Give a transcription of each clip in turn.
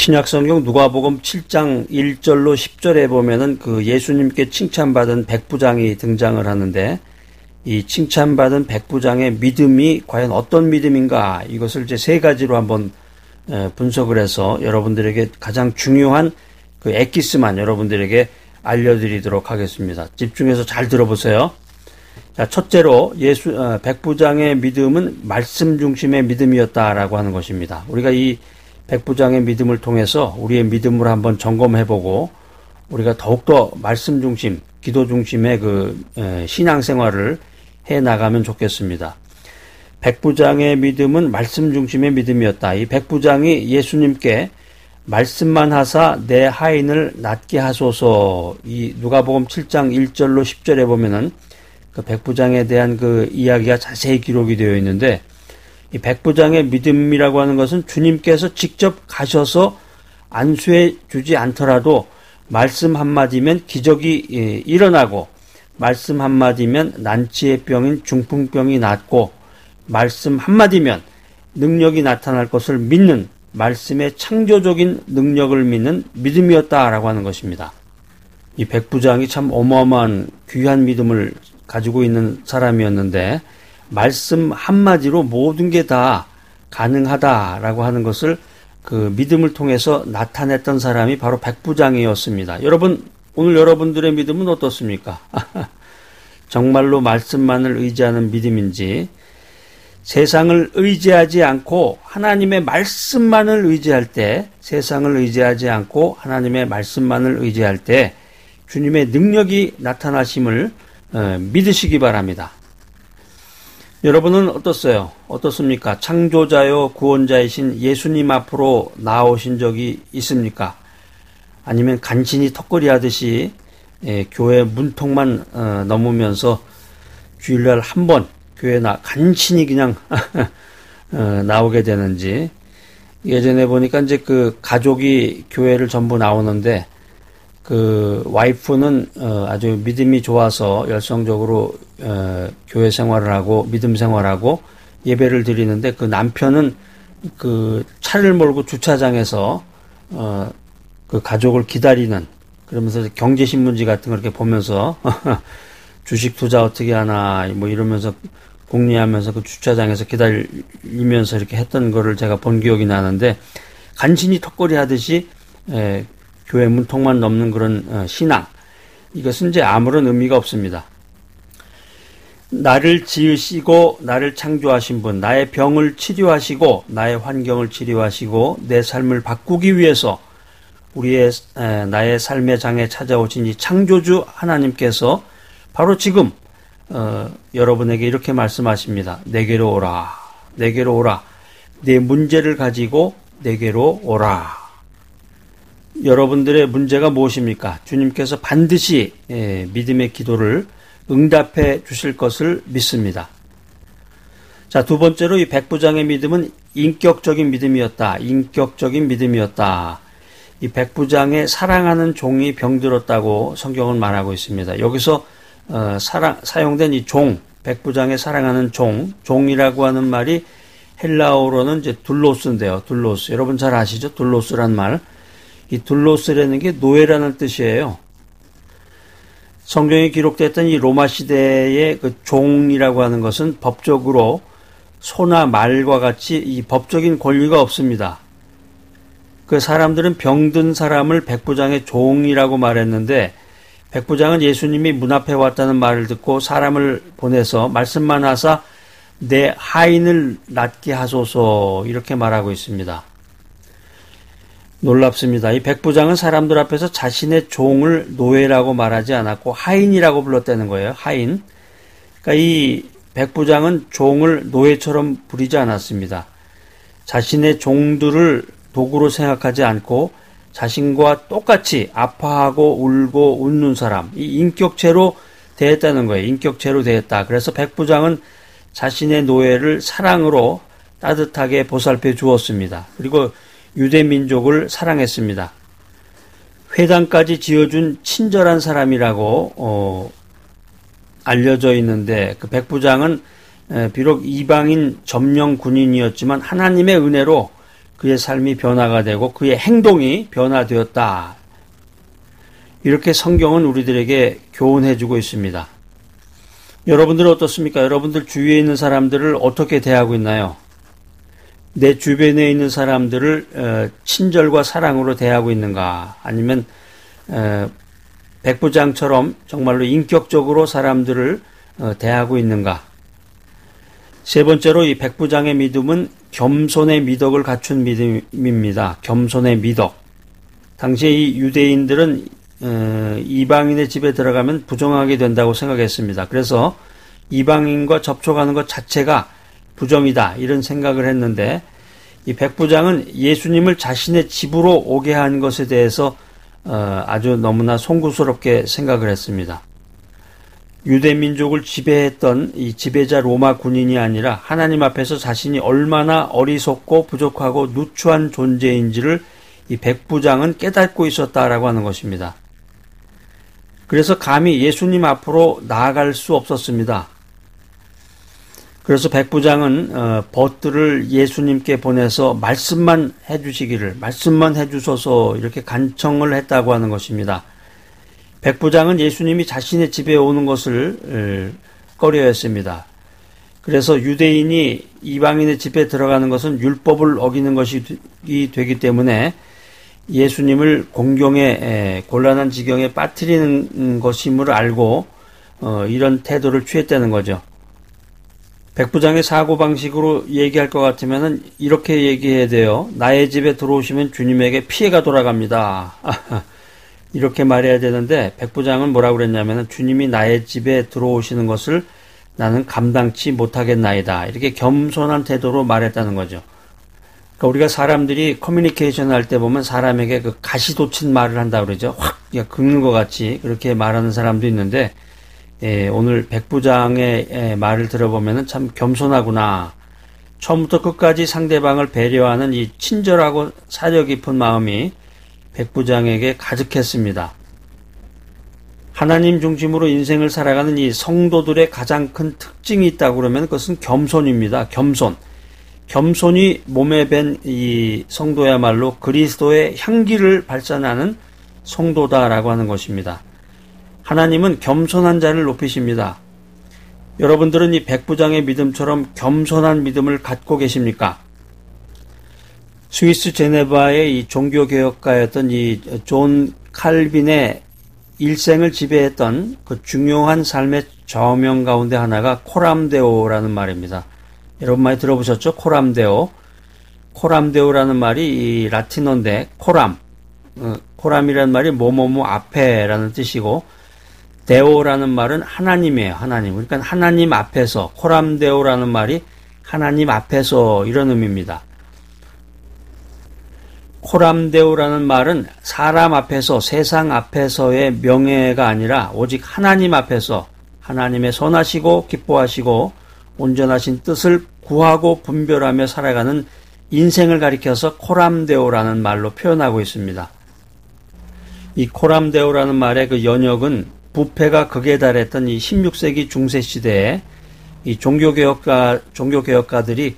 신약성경 누가복음 7장 1절로 10절에 보면은 그 예수님께 칭찬받은 백부장이 등장을 하는데, 이 칭찬받은 백부장의 믿음이 과연 어떤 믿음인가, 이것을 이제 세 가지로 한번 분석을 해서 여러분들에게 가장 중요한 그 엑기스만 여러분들에게 알려드리도록 하겠습니다. 집중해서 잘 들어보세요. 자, 첫째로 백부장의 믿음은 말씀 중심의 믿음이었다라고 하는 것입니다. 우리가 이 백부장의 믿음을 통해서 우리의 믿음을 한번 점검해보고 우리가 더욱더 말씀 중심, 기도 중심의 그 신앙생활을 해나가면 좋겠습니다. 백부장의 믿음은 말씀 중심의 믿음이었다. 이 백부장이 예수님께 말씀만 하사 내 하인을 낫게 하소서, 이 누가복음 7장 1절로 10절에 보면은 그 백부장에 대한 그 이야기가 자세히 기록이 되어 있는데, 이 백부장의 믿음이라고 하는 것은 주님께서 직접 가셔서 안수해 주지 않더라도 말씀 한마디면 기적이 일어나고, 말씀 한마디면 난치의 병인 중풍병이 낫고, 말씀 한마디면 능력이 나타날 것을 믿는 말씀의 창조적인 능력을 믿는 믿음이었다라고 하는 것입니다. 이 백부장이 참 어마어마한 귀한 믿음을 가지고 있는 사람이었는데, 말씀 한마디로 모든 게 다 가능하다라고 하는 것을 그 믿음을 통해서 나타냈던 사람이 바로 백부장이었습니다. 여러분, 오늘 여러분들의 믿음은 어떻습니까? 정말로 말씀만을 의지하는 믿음인지, 세상을 의지하지 않고 하나님의 말씀만을 의지할 때, 세상을 의지하지 않고 하나님의 말씀만을 의지할 때 주님의 능력이 나타나심을 믿으시기 바랍니다. 여러분은 어떻습니까? 창조자요 구원자이신 예수님 앞으로 나오신 적이 있습니까? 아니면 간신히 턱걸이 하듯이 교회 문턱만 넘으면서 주일날 한 번 교회 간신히 그냥 나오게 되는지. 예전에 보니까 이제 그 가족이 교회를 전부 나오는데, 그 와이프는 아주 믿음이 좋아서 열성적으로 교회 생활을 하고 믿음 생활하고 예배를 드리는데, 그 남편은 그 차를 몰고 주차장에서 그 가족을 기다리는, 그러면서 경제신문지 같은 걸 이렇게 보면서 주식 투자 어떻게 하나 뭐 이러면서 궁리하면서 그 주차장에서 기다리면서 이렇게 했던 거를 제가 본 기억이 나는데, 간신히 턱걸이 하듯이 교회 문턱만 넘는 그런 신앙, 이것은 이제 아무런 의미가 없습니다. 나를 지으시고 나를 창조하신 분, 나의 병을 치료하시고 나의 환경을 치료하시고 내 삶을 바꾸기 위해서 나의 삶의 장에 찾아오신 이 창조주 하나님께서 바로 지금 여러분에게 이렇게 말씀하십니다. 내게로 오라, 내게로 오라. 내 문제를 가지고 내게로 오라. 여러분들의 문제가 무엇입니까? 주님께서 반드시 믿음의 기도를 응답해 주실 것을 믿습니다. 자, 두 번째로 이 백부장의 믿음은 인격적인 믿음이었다. 인격적인 믿음이었다. 이 백부장의 사랑하는 종이 병들었다고 성경은 말하고 있습니다. 여기서 사용된 이 백부장의 사랑하는 종이라고 하는 말이 헬라어로는 이제 둘로스인데요. 둘로스. 여러분 잘 아시죠? 둘로스란 말. 이 둘로스라는 게 노예라는 뜻이에요. 성경에 기록됐던 이 로마 시대의 그 종이라고 하는 것은 법적으로 소나 말과 같이 이 법적인 권리가 없습니다. 그 사람들은 병든 사람을 백부장의 종이라고 말했는데, 백부장은 예수님이 문 앞에 왔다는 말을 듣고 사람을 보내서 말씀만 하사 내 하인을 낫게 하소서, 이렇게 말하고 있습니다. 놀랍습니다. 이 백부장은 사람들 앞에서 자신의 종을 노예라고 말하지 않았고 하인이라고 불렀다는 거예요. 하인. 그러니까 이 백부장은 종을 노예처럼 부리지 않았습니다. 자신의 종들을 도구로 생각하지 않고 자신과 똑같이 아파하고 울고 웃는 사람, 이 인격체로 대했다는 거예요. 인격체로 대했다. 그래서 백부장은 자신의 노예를 사랑으로 따뜻하게 보살펴 주었습니다. 그리고 유대 민족을 사랑했습니다. 회당까지 지어준 친절한 사람이라고 알려져 있는데, 그 백부장은 비록 이방인 점령 군인이었지만 하나님의 은혜로 그의 삶이 변화가 되고 그의 행동이 변화되었다. 이렇게 성경은 우리들에게 교훈해주고 있습니다. 여러분들은 어떻습니까? 여러분들 주위에 있는 사람들을 어떻게 대하고 있나요? 내 주변에 있는 사람들을 친절과 사랑으로 대하고 있는가? 아니면 백부장처럼 정말로 인격적으로 사람들을 대하고 있는가? 세 번째로 이 백부장의 믿음은 겸손의 미덕을 갖춘 믿음입니다. 겸손의 미덕. 당시에 이 유대인들은 이방인의 집에 들어가면 부정하게 된다고 생각했습니다. 그래서 이방인과 접촉하는 것 자체가 부정이다 이런 생각을 했는데 이 백부장은 예수님을 자신의 집으로 오게 한 것에 대해서 아주 너무나 송구스럽게 생각을 했습니다. 유대 민족을 지배했던 이 지배자 로마 군인이 아니라 하나님 앞에서 자신이 얼마나 어리석고 부족하고 누추한 존재인지를 이 백부장은 깨닫고 있었다라고 하는 것입니다. 그래서 감히 예수님 앞으로 나아갈 수 없었습니다. 그래서 백부장은 벗들을 예수님께 보내서 말씀만 해주소서 이렇게 간청을 했다고 하는 것입니다. 백부장은 예수님이 자신의 집에 오는 것을 꺼려했습니다. 그래서 유대인이 이방인의 집에 들어가는 것은 율법을 어기는 것이 되기 때문에 예수님을 공경에 곤란한 지경에 빠뜨리는 것임을 알고 이런 태도를 취했다는 거죠. 백부장의 사고방식으로 얘기할 것 같으면 이렇게 얘기해야 돼요. 나의 집에 들어오시면 주님에게 피해가 돌아갑니다. 이렇게 말해야 되는데 백부장은 뭐라고 그랬냐면 주님이 나의 집에 들어오시는 것을 나는 감당치 못하겠나이다. 이렇게 겸손한 태도로 말했다는 거죠. 그러니까 우리가 사람들이 커뮤니케이션 할 때 보면 사람에게 그 가시돋친 말을 한다고 그러죠. 확 긁는 것 같이 그렇게 말하는 사람도 있는데 오늘 백부장의 말을 들어보면 참 겸손하구나. 처음부터 끝까지 상대방을 배려하는 이 친절하고 사려 깊은 마음이 백부장에게 가득했습니다. 하나님 중심으로 인생을 살아가는 이 성도들의 가장 큰 특징이 있다고 그러면 그것은 겸손입니다. 겸손이 몸에 밴 이 성도야말로 그리스도의 향기를 발산하는 성도다라고 하는 것입니다. 하나님은 겸손한 자를 높이십니다. 여러분들은 이 백부장의 믿음처럼 겸손한 믿음을 갖고 계십니까? 스위스 제네바의 이 종교개혁가였던 이 존 칼빈의 일생을 지배했던 그 중요한 삶의 저명 가운데 하나가 코람데오라는 말입니다. 여러분 많이 들어보셨죠? 코람데오라는 말이 이 라틴어인데 코람이라는 말이 뭐뭐뭐 앞에라는 뜻이고 데오라는 말은 하나님이에요. 하나님. 그러니까 하나님 앞에서 코람데오라는 말이 하나님 앞에서 이런 의미입니다. 코람데오라는 말은 사람 앞에서 세상 앞에서의 명예가 아니라 오직 하나님 앞에서 하나님의 선하시고 기뻐하시고 온전하신 뜻을 구하고 분별하며 살아가는 인생을 가리켜서 코람데오라는 말로 표현하고 있습니다. 이 코람데오라는 말의 그 연역은 부패가 극에 달했던 이 16세기 중세 시대에 이 종교개혁가들이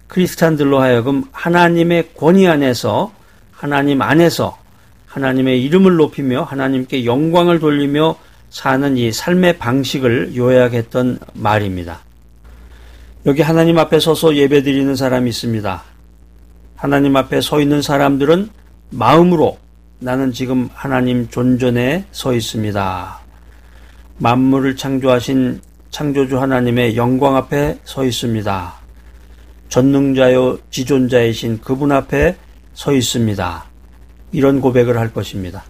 크리스찬들로 하여금 하나님의 권위 안에서 하나님의 이름을 높이며 하나님께 영광을 돌리며 사는 이 삶의 방식을 요약했던 말입니다. 여기 하나님 앞에 서서 예배드리는 사람이 있습니다. 하나님 앞에 서 있는 사람들은 마음으로 나는 지금 하나님 존전에 서 있습니다. 만물을 창조하신 창조주 하나님의 영광 앞에 서 있습니다. 전능자요 지존자이신 그분 앞에 서 있습니다. 이런 고백을 할 것입니다.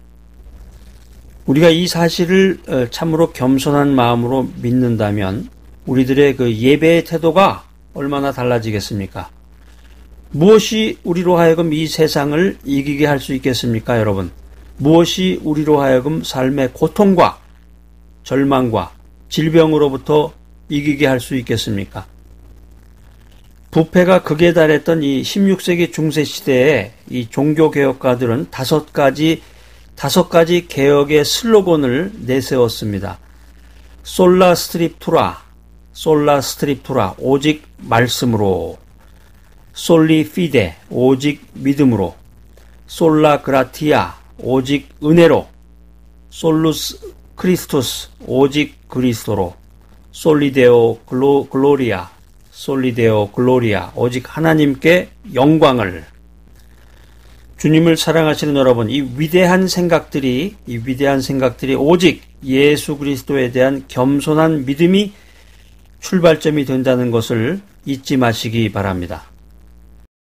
우리가 이 사실을 참으로 겸손한 마음으로 믿는다면 우리들의 그 예배의 태도가 얼마나 달라지겠습니까? 무엇이 우리로 하여금 이 세상을 이기게 할 수 있겠습니까, 여러분? 무엇이 우리로 하여금 삶의 고통과 절망과 질병으로부터 이기게 할 수 있겠습니까? 부패가 극에 달했던 이 16세기 중세 시대에 이 종교개혁가들은 다섯 가지 개혁의 슬로건을 내세웠습니다. 솔라 스크립투라, 오직 말씀으로. 솔리 피데, 오직 믿음으로, 솔라 그라티아, 오직 은혜로, 솔루스 크리스토스, 오직 그리스도로, 솔리데오 글로리아, 솔리데오 글로리아, 오직 하나님께 영광을. 주님을 사랑하시는 여러분, 이 위대한 생각들이 오직 예수 그리스도에 대한 겸손한 믿음이 출발점이 된다는 것을 잊지 마시기 바랍니다.